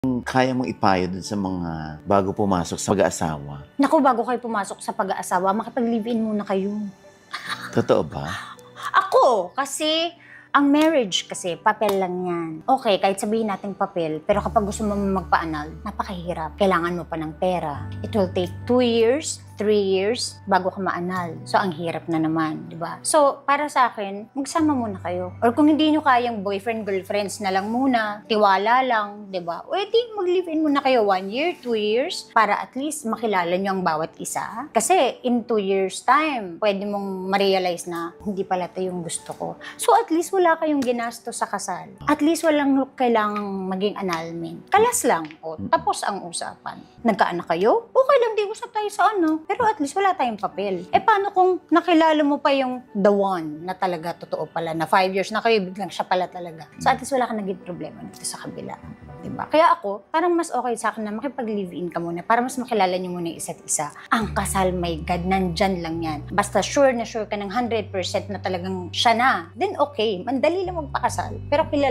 Kaya mong ipayo dun sa mga bago pumasok sa pag-aasawa? Naku, bago kayo pumasok sa pag-aasawa, makipag-live-in muna kayo. Totoo ba? Ako, kasi ang marriage kasi, papel lang yan. Okay, kahit sabihin natin papel, pero kapag gusto mo magpa-anal, napakahirap. Kailangan mo pa ng pera. It will take 2 years, 3 years bago ka maanal. So, ang hirap na naman, di ba? So, para sa akin, magsama muna kayo. Or kung hindi nyo kayang boyfriend, girlfriends na lang muna, tiwala lang, di ba? O edi, mag-live-in muna kayo 1 year, 2 years, para at least makilala nyo ang bawat isa. Kasi, in 2 years time, pwede mong ma-realize na, hindi pala ito yung gusto ko. So, at least wala kayong ginasto sa kasal. At least walang kailangang maging annulment. Kalas lang. O, tapos ang usapan. Nagkaanak kayo? Okay lang, di usap tayo sa ano. Pero at least wala tayong papel. Eh paano kung nakilala mo pa yung the one na talaga totoo pala, na 5 years na kayo, biglang siya pala talaga. So at least wala ka naging problema dito sa kabila. Diba? Kaya ako, parang mas okay sa akin na makipag-live-in ka muna para mas makilala niyo muna yung isa't isa. Ang kasal, my God, nandyan lang yan. Basta sure na sure ka ng 100% na talagang siya na, then okay, mandali lang magpakasal. Pero kilala